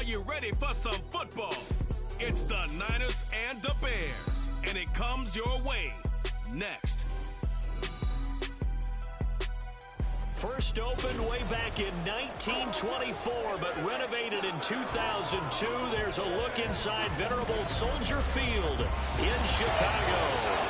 you ready for some football? It's the Niners and the Bears, and it comes your way next. First opened way back in 1924, but renovated in 2002. There's a look inside venerable Soldier Field in Chicago.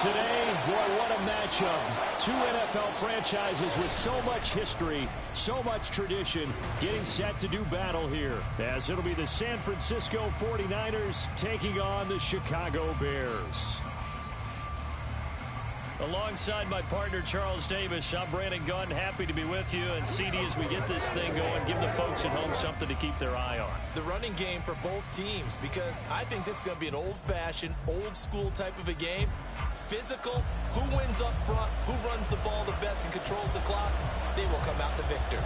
Today, boy, what a matchup. Two NFL franchises with so much history, so much tradition, getting set to do battle here, as it'll be the San Francisco 49ers taking on the Chicago Bears. Alongside my partner, Charles Davis, I'm Brandon Gunn. Happy to be with you. And CD, as we get this thing going, give the folks at home something to keep their eye on. The running game for both teams, because I think this is going to be an old-fashioned, old-school type of a game. Physical, who wins up front, who runs the ball the best and controls the clock, they will come out the victor.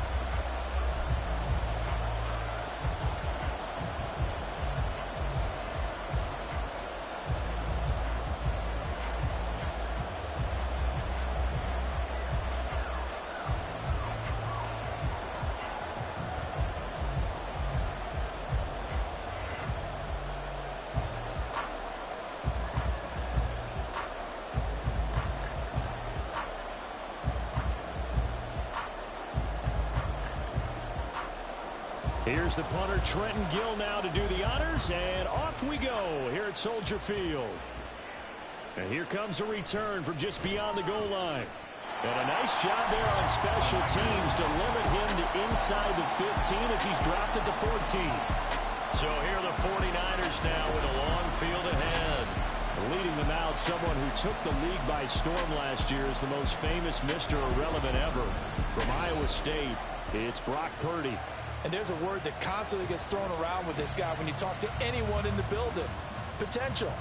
Here's the punter, Trenton Gill, now to do the honors, and off we go here at Soldier Field. And here comes a return from just beyond the goal line. And a nice job there on special teams to limit him to inside the 15 as he's dropped at the 14. So here are the 49ers now with a long field ahead. Leading them out, someone who took the league by storm last year is the most famous Mr. Irrelevant ever. From Iowa State, it's Brock Purdy. And there's a word that constantly gets thrown around with this guy when you talk to anyone in the building. Potential.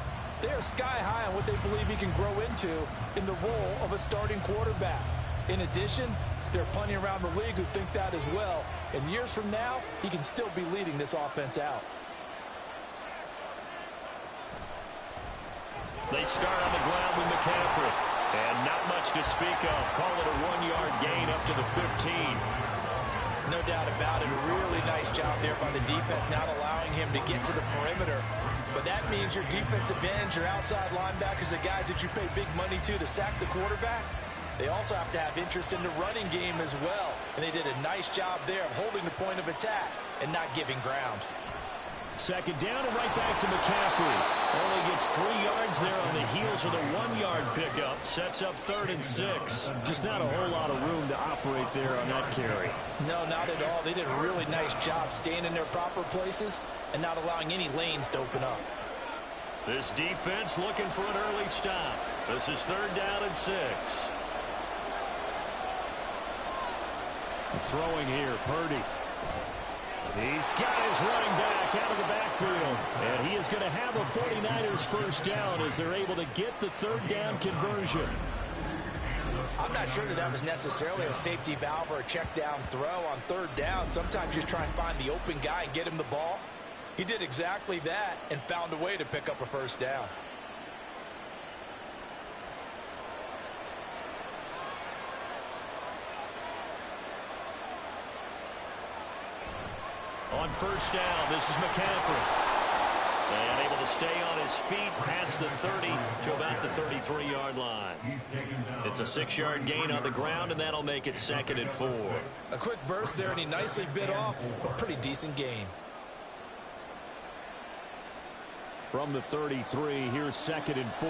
They are sky high on what they believe he can grow into in the role of a starting quarterback. In addition, there are plenty around the league who think that as well. And years from now, he can still be leading this offense out. They start on the ground with McCaffrey. And not much to speak of. Call it a 1-yard gain up to the 15. No doubt about it. A really nice job there by the defense, not allowing him to get to the perimeter. But that means your defensive ends, your outside linebackers, the guys that you pay big money to sack the quarterback, they also have to have interest in the running game as well. And they did a nice job there of holding the point of attack and not giving ground. Second down and right back to McCaffrey. Only gets 3 yards there on the heels of the 1-yard pickup. Sets up 3rd and 6. Just not a whole lot of room to operate there on that carry. No, not at all. They did a really nice job staying in their proper places and not allowing any lanes to open up. This defense looking for an early stop. This is 3rd down and 6. Throwing here, Purdy. He's got his running back out of the backfield. And he is going to have a 49ers first down as they're able to get the 3rd down conversion. I'm not sure that was necessarily a safety valve or a check down throw on 3rd down. Sometimes you just try and find the open guy and get him the ball. He did exactly that and found a way to pick up a first down. On first down, this is McCaffrey. And able to stay on his feet past the 30 to about the 33-yard line. It's a 6-yard gain on the ground, and that'll make it 2nd and 4. A quick burst there, and he nicely bit off a pretty decent gain. From the 33, here's 2nd and 4.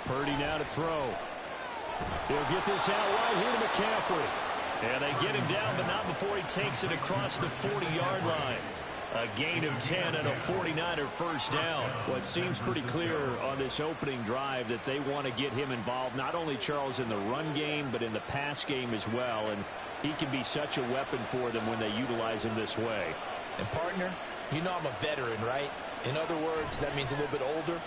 Purdy now to throw. He'll get this out right here to McCaffrey. And they get him down, but not before he takes it across the 40-yard line. A gain of 10 and a 49er first down. Well, it seems pretty clear on this opening drive that they want to get him involved, not only, Charles, in the run game, but in the pass game as well. And he can be such a weapon for them when they utilize him this way. And, partner, you know I'm a veteran, right? In other words, that means a little bit older.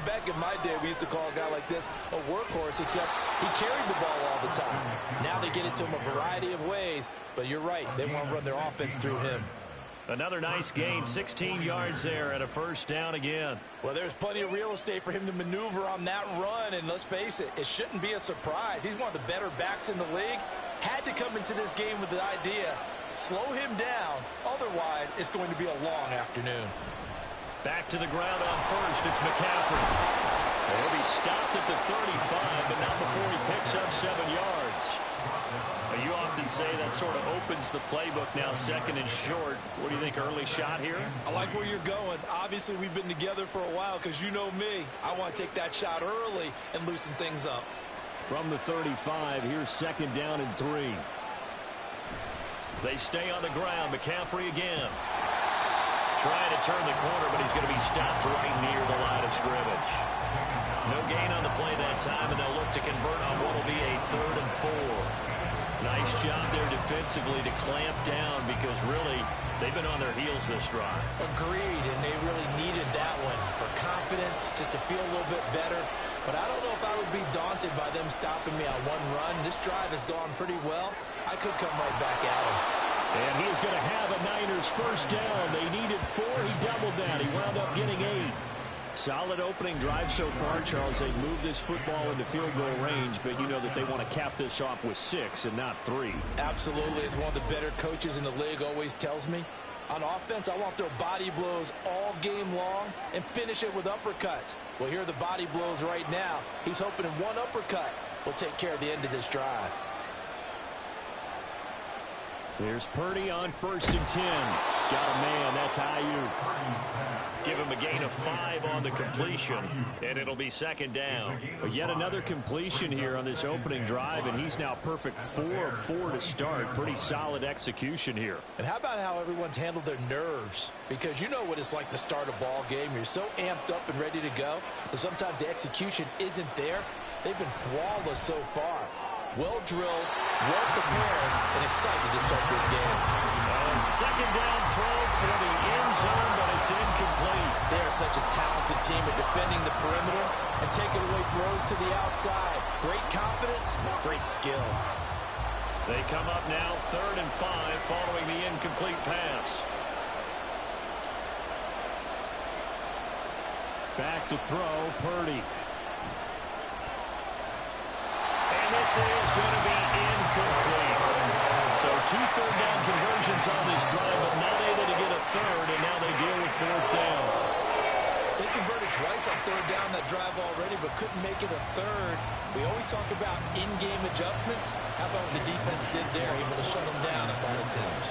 Back in my day, we used to call a guy like this a workhorse, except he carried the ball all the time. Now they get it to him a variety of ways, but you're right. They want to run their offense through him. Another nice gain, 16 yards there and a first down again. Well, there's plenty of real estate for him to maneuver on that run, and let's face it, it shouldn't be a surprise. He's one of the better backs in the league, had to come into this game with the idea, slow him down, otherwise it's going to be a long afternoon. Back to the ground on first, it's McCaffrey. He'll be stopped at the 35, but not before he picks up 7 yards. You often say that sort of opens the playbook now, second and short. What do you think, early shot here? I like where you're going. Obviously, we've been together for a while because you know me. I want to take that shot early and loosen things up. From the 35, here's second down and 3. They stay on the ground. McCaffrey again. Trying to turn the corner, but he's going to be stopped right near the line of scrimmage. No gain on the play that time, and they'll look to convert on what will be a 3rd and 4. Nice job there defensively to clamp down because really they've been on their heels this drive. Agreed, and they really needed that one for confidence, just to feel a little bit better. But I don't know if I would be daunted by them stopping me on one run. This drive has gone pretty well. I could come right back at him. And he's going to have a Niners first down. They needed 4. He doubled that. He wound up getting 8. Solid opening drive so far, Charles. They moved this football into field goal range, but you know that they want to cap this off with 6 and not 3. Absolutely. As one of the better coaches in the league always tells me, on offense, I want their body blows all game long and finish it with uppercuts. Well, here are the body blows right now. He's hoping in one uppercut will take care of the end of this drive. Here's Purdy on 1st and 10. Got a man. That's Ayuk. Give him a gain of 5 on the completion, and it'll be second down. But yet another completion here on this opening drive, and he's now perfect 4 of 4 to start. Pretty solid execution here. And how about how everyone's handled their nerves? Because you know what it's like to start a ball game. You're so amped up and ready to go, but sometimes the execution isn't there. They've been flawless so far. Well drilled, well prepared, and excited to start this game. A second down throw for the end zone, but it's incomplete. They are such a talented team at defending the perimeter and taking away throws to the outside. Great confidence, great skill. They come up now 3rd and 5 following the incomplete pass. Back to throw, Purdy. And this is going to be incomplete. So 2 third-down conversions on this drive, but not able to get a third, and now they deal with 4th down. They converted twice on 3rd down that drive already, but couldn't make it a 3rd. We always talk about in-game adjustments. How about what the defense did there, able to shut them down at that attempt?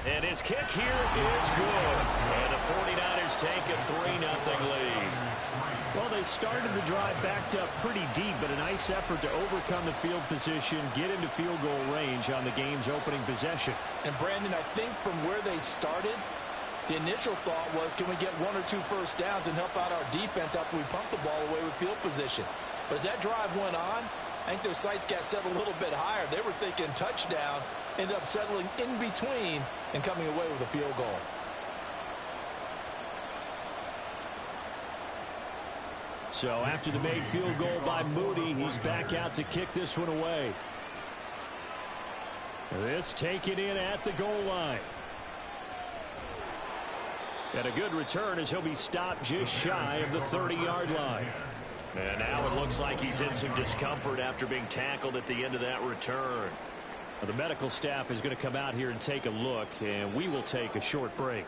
And his kick here is good. And the 49ers take a 3-0 lead. Well, they started the drive backed up pretty deep, but a nice effort to overcome the field position, get into field goal range on the game's opening possession. And, Brandon, I think from where they started, the initial thought was, can we get 1 or 2 first downs and help out our defense after we pump the ball away with field position? But as that drive went on, I think their sights got set a little bit higher. They were thinking touchdown, ended up settling in between and coming away with a field goal. So after the made field goal by Moody, he's back out to kick this one away. This taken in at the goal line. And a good return as he'll be stopped just shy of the 30-yard line. And now it looks like he's in some discomfort after being tackled at the end of that return. The medical staff is going to come out here and take a look, and we will take a short break.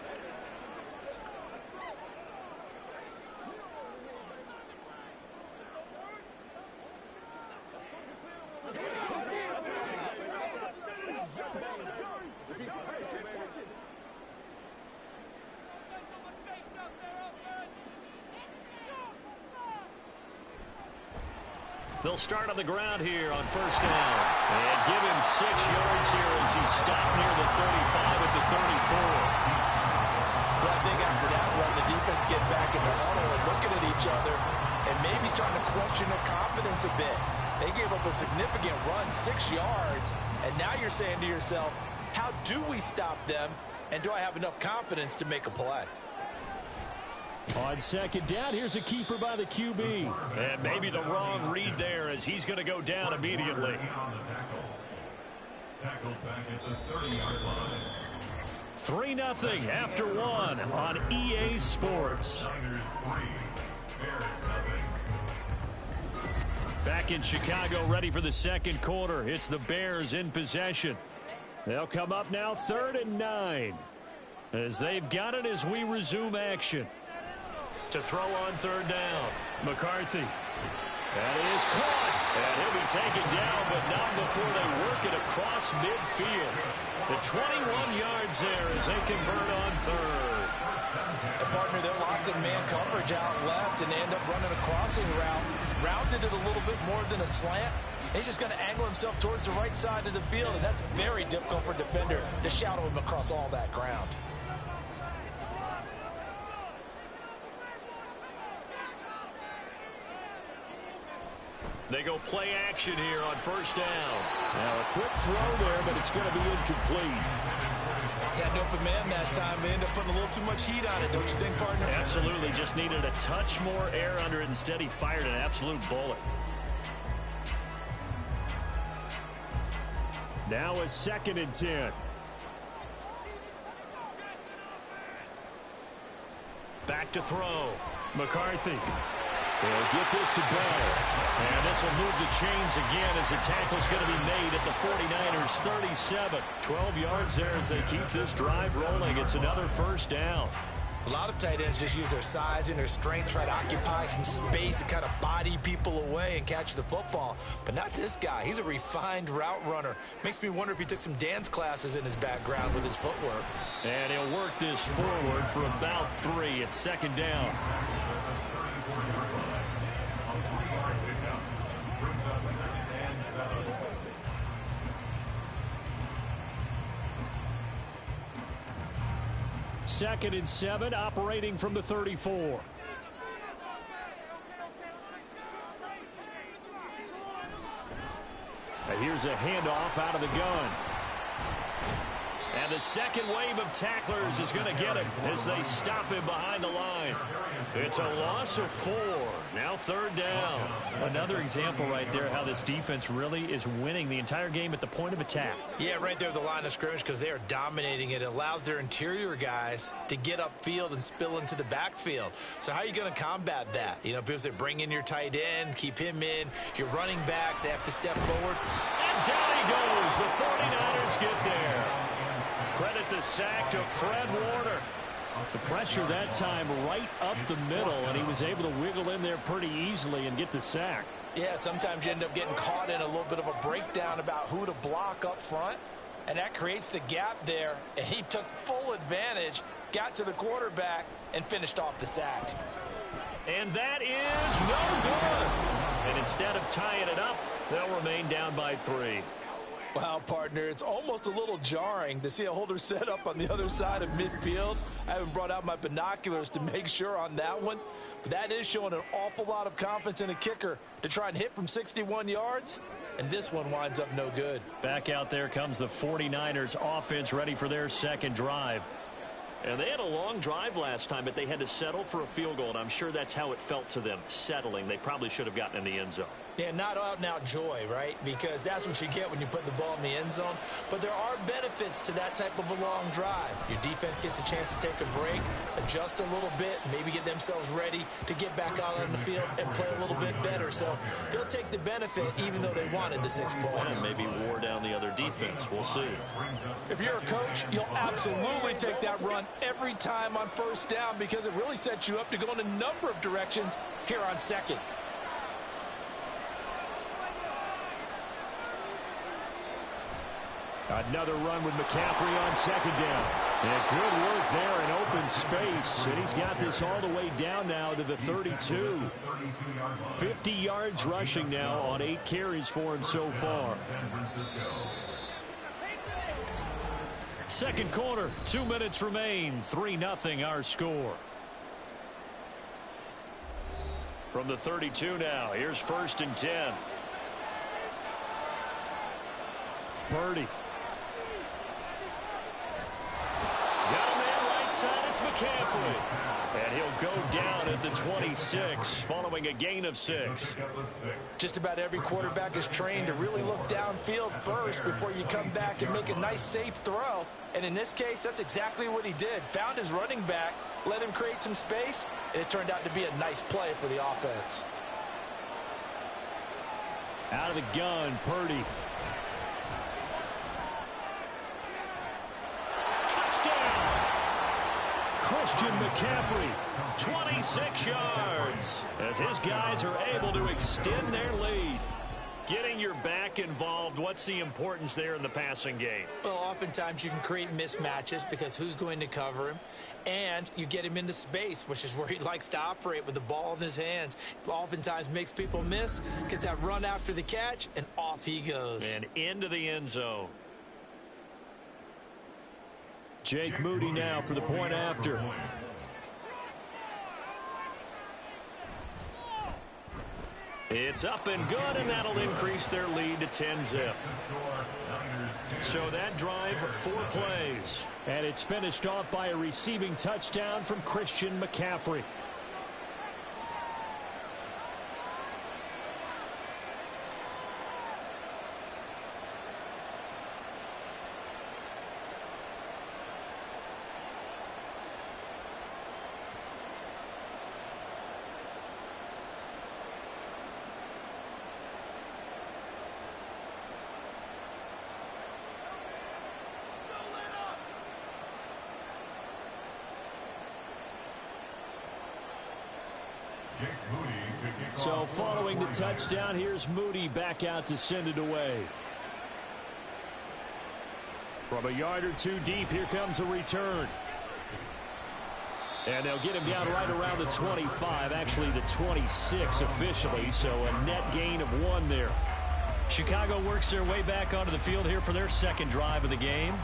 They'll start on the ground here on 1st down. And give him 6 yards here as he's stopped near the 35 at the 34. Well, I think after that run, the defense get back in the huddle and looking at each other and maybe starting to question their confidence a bit. They gave up a significant run, 6 yards, and now you're saying to yourself, how do we stop them, and do I have enough confidence to make a play? On 2nd down, here's a keeper by the QB. And maybe the wrong read there as he's going to go down immediately. Tackled back at the 30-yard line. 3-0 after 1 on EA Sports. Niners 3, Bears 0. Back in Chicago, ready for the second quarter. It's the Bears in possession. They'll come up now 3rd and 9. As they've got it as we resume action. To throw on 3rd down. McCarthy. That is caught. And he'll be taken down, but not before they work it across midfield. The 21 yards there as they convert on 3rd. And partner, they're locked in man coverage out left, and they end up running a crossing route. Rounded it a little bit more than a slant. He's just going to angle himself towards the right side of the field, and that's very difficult for a defender to shadow him across all that ground. They go play action here on 1st down. Now a quick throw there, but it's going to be incomplete. Had an open man that time. They ended up putting a little too much heat on it, don't you think, partner? Absolutely. Just needed a touch more air under it. Instead, he fired an absolute bullet. Now a 2nd and 10. Back to throw. McCarthy. They'll get this to Bell. And this will move the chains again as the tackle's going to be made at the 49ers 37. 12 yards there as they keep this drive rolling. It's another 1st down. A lot of tight ends just use their size and their strength, try to occupy some space and kind of body people away and catch the football. But not this guy. He's a refined route runner. Makes me wonder if he took some dance classes in his background with his footwork. And he'll work this forward for about 3. It's 2nd down. Second and 7, operating from the 34. And here's a handoff out of the gun. And the second wave of tacklers is going to get him as they stop him behind the line. It's a loss of 4. Now 3rd down. Another example right there how this defense really is winning the entire game at the point of attack. Yeah, right there at the line of scrimmage because they are dominating it. It allows their interior guys to get upfield and spill into the backfield. So how are you going to combat that? You know, because they bring in your tight end, keep him in. Your running backs, they have to step forward. And down he goes. The 49ers get there. Credit the sack to Fred Warner. The pressure that time right up the middle, and he was able to wiggle in there pretty easily and get the sack. Yeah, sometimes you end up getting caught in a little bit of a breakdown about who to block up front, and that creates the gap there, and he took full advantage, got to the quarterback, and finished off the sack. And that is no good. And instead of tying it up, they'll remain down by 3. Wow, partner, it's almost a little jarring to see a holder set up on the other side of midfield. I haven't brought out my binoculars to make sure on that one. But that is showing an awful lot of confidence in a kicker to try and hit from 61 yards. And this one winds up no good. Back out there comes the 49ers offense ready for their second drive. And they had a long drive last time, but they had to settle for a field goal, and I'm sure that's how it felt to them, settling. They probably should have gotten in the end zone. Yeah, not out-and-out joy, right? Because that's what you get when you put the ball in the end zone. But there are benefits to that type of a long drive. Your defense gets a chance to take a break, adjust a little bit, maybe get themselves ready to get back out on the field and play a little bit better. So they'll take the benefit even though they wanted the 6 points. And maybe wore down the other defense. We'll see. If you're a coach, you'll absolutely take that run every time on 1st down because it really sets you up to go in a number of directions here on 2nd. Another run with McCaffrey on 2nd down. And good work there in open space. And he's got this all the way down now to the 32. 50 yards rushing now on 8 carries for him so far. Second quarter, 2 minutes remain. 3-0 our score. From the 32 now, here's 1st and 10. Purdy. Got a man right side, it's McCaffrey. And he'll go down at the 26 following a gain of 6. Just about every quarterback is trained to really look downfield first before you come back and make a nice safe throw. And in this case, that's exactly what he did. Found his running back, let him create some space, and it turned out to be a nice play for the offense. Out of the gun, Purdy. Touchdown! Christian McCaffrey, 26 yards, as his guys are able to extend their lead. Getting your back involved, what's the importance there in the passing game? Well, oftentimes you can create mismatches because who's going to cover him? And you get him into space, which is where he likes to operate with the ball in his hands. Oftentimes makes people miss because that run after the catch, and off he goes. And into the end zone. Jake Moody now for the point after. It's up and good, and that'll increase their lead to 10-zip. So that drive, 4 plays. And it's finished off by a receiving touchdown from Christian McCaffrey. So following the touchdown, here's Moody back out to send it away. From a yard or two deep, here comes a return. And they'll get him down right around the 25, actually the 26 officially, so a net gain of 1 there. Chicago works their way back onto the field here for their second drive of the game.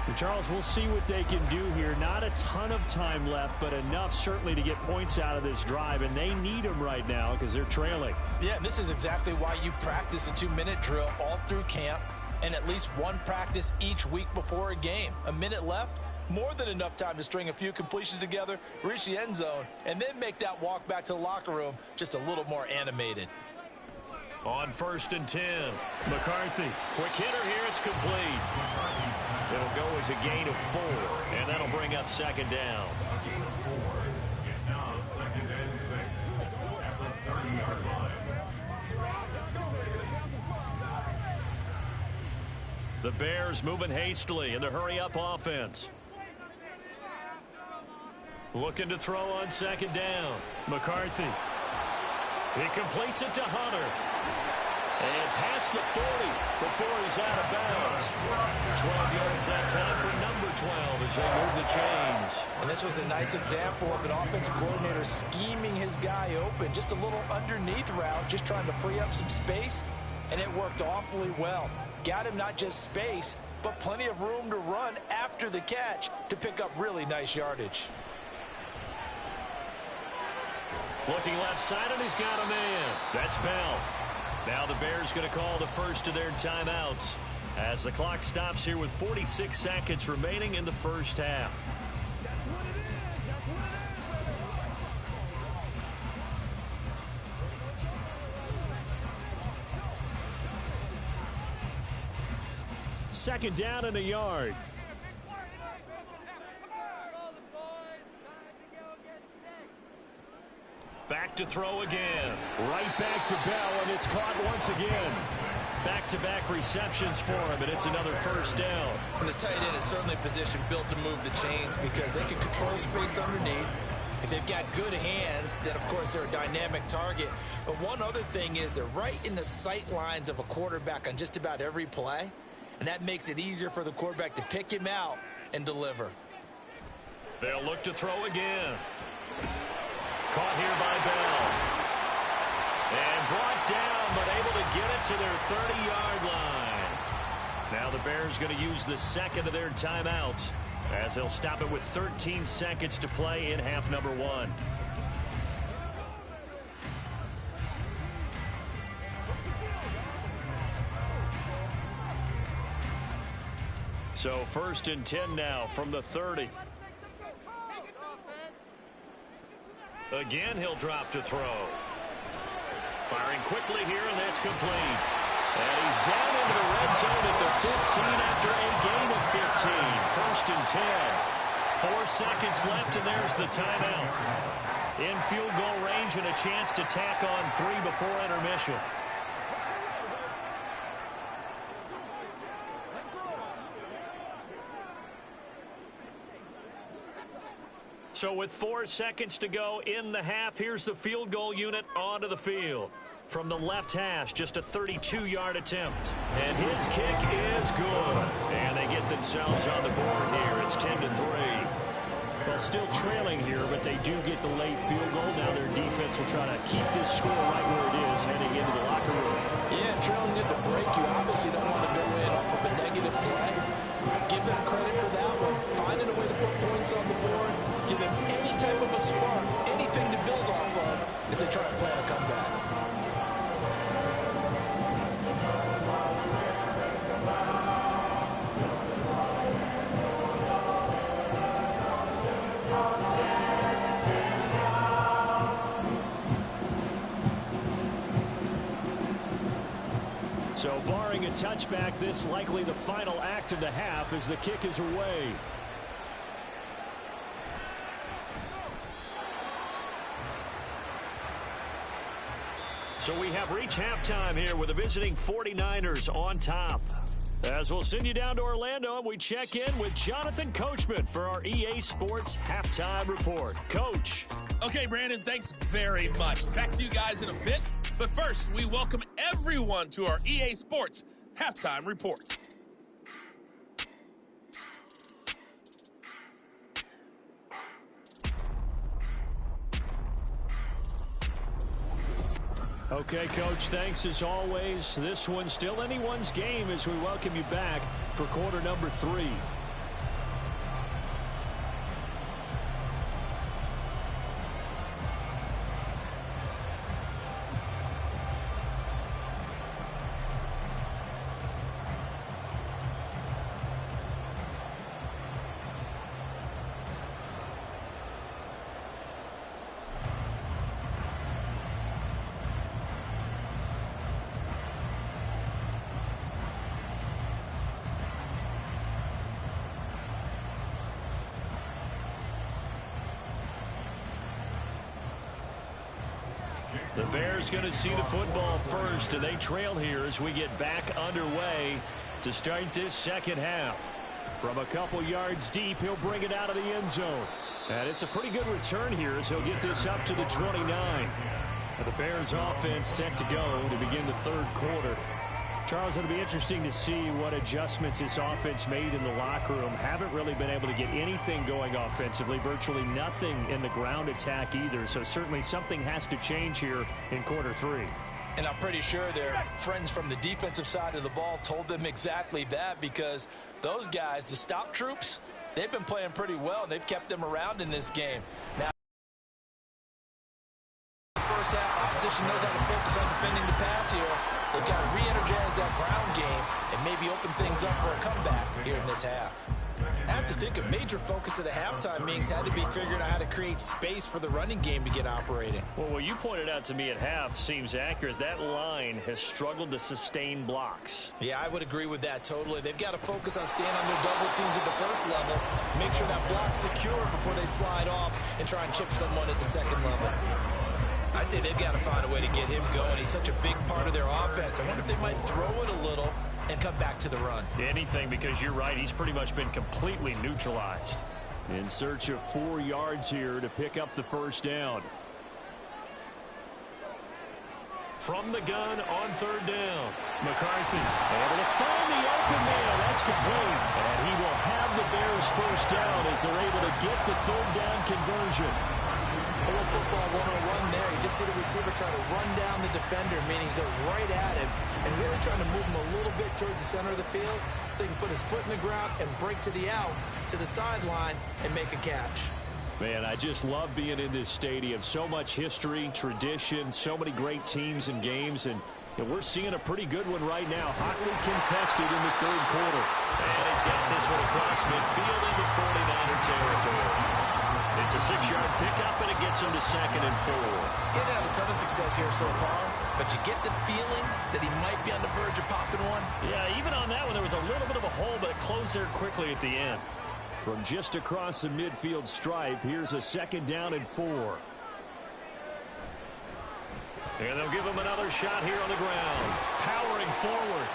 And Charles, we'll see what they can do here. Not a ton of time left, but enough certainly to get points out of this drive, and they need them right now because they're trailing. Yeah, and this is exactly why you practice a 2-minute drill all through camp and at least one practice each week before a game. A minute left, more than enough time to string a few completions together, reach the end zone, and then make that walk back to the locker room just a little more animated. On 1st and 10, McCarthy. Quick hitter here, it's complete. It'll go as a gain of 4, and that'll bring up 2nd down. It's now 2nd and 6 at the 30-yard line. The Bears moving hastily in the hurry-up offense. Looking to throw on 2nd down. McCarthy. He completes it to Hunter. And past the 40 before he's out of bounds. 12 yards that time for number 12 as they move the chains. And this was a nice example of an offensive coordinator scheming his guy open. Just a little underneath route, just trying to free up some space. And it worked awfully well. Got him not just space, but plenty of room to run after the catch to pick up really nice yardage. Looking left side, and he's got a man. That's Bell. Now the Bears going to call the first of their timeouts as the clock stops here with 46 seconds remaining in the first half. Second down and a yard. Back to throw again. Right back to Bell, and it's caught once again. Back-to-back receptions for him, and it's another first down. And the tight end is certainly a position built to move the chains because they can control space underneath. If they've got good hands, then, of course, they're a dynamic target. But one other thing is they're right in the sight lines of a quarterback on just about every play, and that makes it easier for the quarterback to pick him out and deliver. They'll look to throw again. Caught here by Bell. And brought down, but able to get it to their 30-yard line. Now the Bears going to use the second of their timeouts as they'll stop it with 13 seconds to play in half number 1. So 1st and 10 now from the 30. Again, he'll drop to throw. Firing quickly here, and that's complete. And he's down into the red zone at the 15 after a gain of 15. 1st and 10. 4 seconds left, and there's the timeout. In field goal range and a chance to tack on 3 before intermission. So with 4 seconds to go in the half, here's the field goal unit onto the field. From the left hash, just a 32-yard attempt. And his kick is good. And they get themselves on the board here. It's 10-3. Well, still trailing here, but they do get the late field goal. Now their defense will try to keep this score right where it is heading into the locker room. Yeah, trailing into break, you obviously don't want to go in off of a negative play. Give them credit for that one. Finding a way to put points on the board. Give them any type of a spark, anything to build off of as they try to plan a comeback. So barring a touchback, this likely the final act of the half as the kick is away. So we have reached halftime here with the visiting 49ers on top. As we'll send you down to Orlando, and we check in with Jonathan Coachman for our EA Sports Halftime Report. Coach. Okay, Brandon, thanks very much. Back to you guys in a bit. But first, we welcome everyone to our EA Sports Halftime Report. Okay, Coach, thanks as always. This one's still anyone's game as we welcome you back for quarter number 3. The Bears going to see the football first, and they trail here as we get back underway to start this second half. From a couple yards deep, he'll bring it out of the end zone. And it's a pretty good return here as he'll get this up to the 29. And the Bears offense set to go to begin the third quarter. Charles, it'll be interesting to see what adjustments this offense made in the locker room. Haven't really been able to get anything going offensively, virtually nothing in the ground attack either. So certainly something has to change here in quarter 3. And I'm pretty sure their friends from the defensive side of the ball told them exactly that, because those guys, the stop troops, they've been playing pretty well. They've kept them around in this game. Now, first half, opposition knows how to focus on defending the pass here. They've got to re-energize that ground game and maybe open things up for a comeback here in this half. I have to think a major focus of the halftime meetings had to be figuring out how to create space for the running game to get operating. Well, what you pointed out to me at half seems accurate. That line has struggled to sustain blocks. Yeah, I would agree with that totally. They've got to focus on staying on their double teams at the first level, make sure that block's secure before they slide off and try and chip someone at the second level. I'd say they've got to find a way to get him going. He's such a big part of their offense. I wonder if they might throw it a little and come back to the run. Anything, because you're right. He's pretty much been completely neutralized. In search of 4 yards here to pick up the first down. From the gun on third down. McCarthy able to find the open man. That's complete. And he will have the Bears first down as they're able to get the third down conversion. A little football 101 there. You just see the receiver try to run down the defender, meaning he goes right at him and really trying to move him a little bit towards the center of the field so he can put his foot in the ground and break to the out, to the sideline, and make a catch. Man, I just love being in this stadium. So much history, tradition, so many great teams and games, and we're seeing a pretty good one right now. Hotly contested in the third quarter. And he's got this one across midfield into 49er territory. It's a 6-yard pickup, and it gets him to 2nd and 4. Getting out a ton of success here so far, but you get the feeling that he might be on the verge of popping one. Yeah, even on that one, there was a little bit of a hole, but it closed there quickly at the end. From just across the midfield stripe, here's a 2nd down and 4. And they'll give him another shot here on the ground. Powering forward.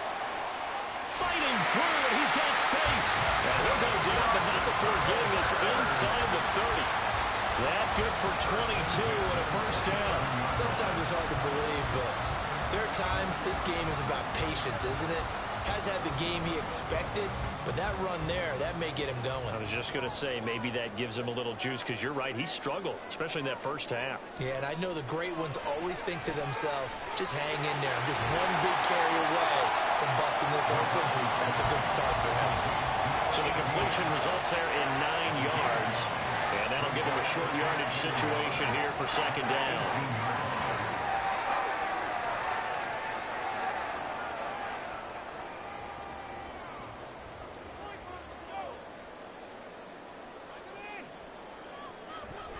Fighting through, and he's got space. And he'll go down, but not before getting this inside the 30. That good for 22 and a first down. Sometimes it's hard to believe, but there are times this game is about patience, isn't it? Has had the game he expected, but that run there, that may get him going. I was just going to say, maybe that gives him a little juice, because you're right, he struggled, especially in that first half. Yeah, and I know the great ones always think to themselves, just hang in there. I'm just one big carry away from busting this open. That's a good start for him. So the completion results there in 9 yards, and that'll give him a short yardage situation here for second down.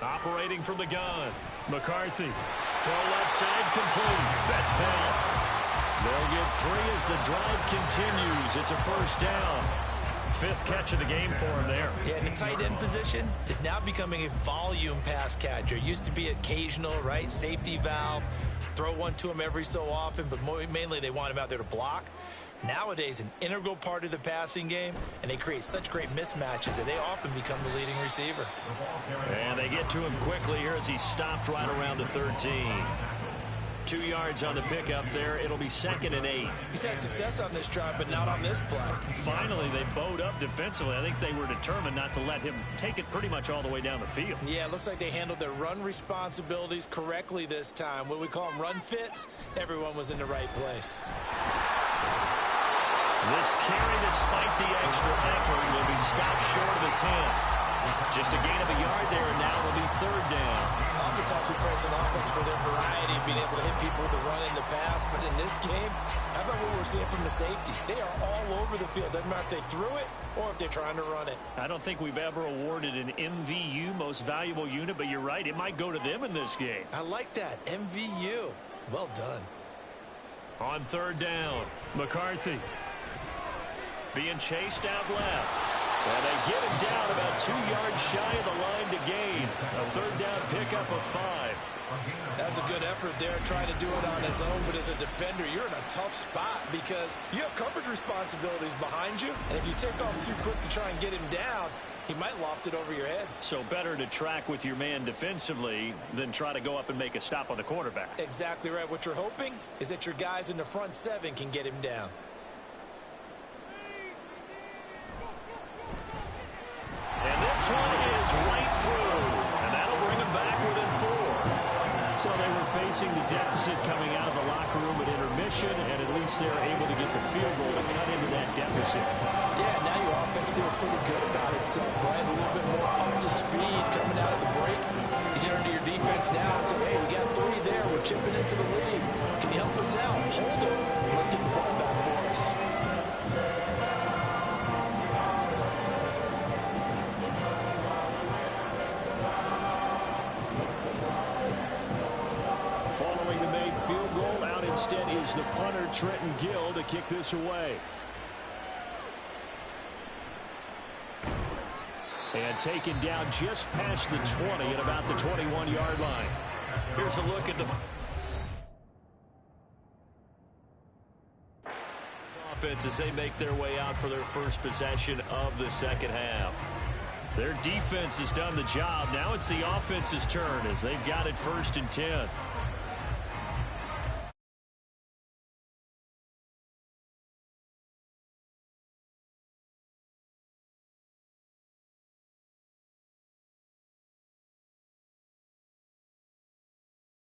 Operating from the gun, McCarthy. Throw left side complete. That's Bell. They'll get 3 as the drive continues. It's a first down. 5th catch of the game for him there. Yeah, and the tight end position is now becoming a volume pass catcher. Used to be occasional, right? Safety valve. Throw one to him every so often, but mainly they want him out there to block. Nowadays, an integral part of the passing game, and they create such great mismatches that they often become the leading receiver. And they get to him quickly here as he stopped right around the 13. 2 yards on the pickup there. It'll be 2nd and 8. He's had success on this drive, but not on this play. Finally, they bowed up defensively. I think they were determined not to let him take it pretty much all the way down the field. Yeah, it looks like they handled their run responsibilities correctly this time. What we call them run fits, everyone was in the right place. This carry, despite the extra effort, will be stopped short of the 10. Just a gain of a yard there, and now it'll be 3rd down. Oftentimes we praise an offense for their variety of being able to hit people with the run in the pass, but in this game, how about what we're seeing from the safeties? They are all over the field. Doesn't matter if they threw it or if they're trying to run it. I don't think we've ever awarded an MVU, most valuable unit, but you're right, it might go to them in this game. I like that, MVU. Well done. On 3rd down, McCarthy being chased out left. And they get him down about 2 yards shy of the line to gain. A 3rd down pickup of 5. That was a good effort there, trying to do it on his own. But as a defender, you're in a tough spot because you have coverage responsibilities behind you. And if you take off too quick to try and get him down, he might loft it over your head. So better to track with your man defensively than try to go up and make a stop on the quarterback. Exactly right. What you're hoping is that your guys in the front 7 can get him down. And this one is right through, and that'll bring them back within 4. So they were facing the deficit coming out of the locker room at intermission, and at least they're able to get the field goal to cut into that deficit. Yeah, now your offense feels pretty good about itself, right? A little bit more up to speed coming out of the break. You get into your defense now and say, hey, we got 3 there. We're chipping into the lead. Can you help us out? Hold it. Let's get the ball back for us. Instead is the punter, Trenton Gill, to kick this away. And taken down just past the 20 at about the 21-yard line. Here's a look at the offense as they make their way out for their first possession of the second half. Their defense has done the job. Now it's the offense's turn as they've got it 1st and 10.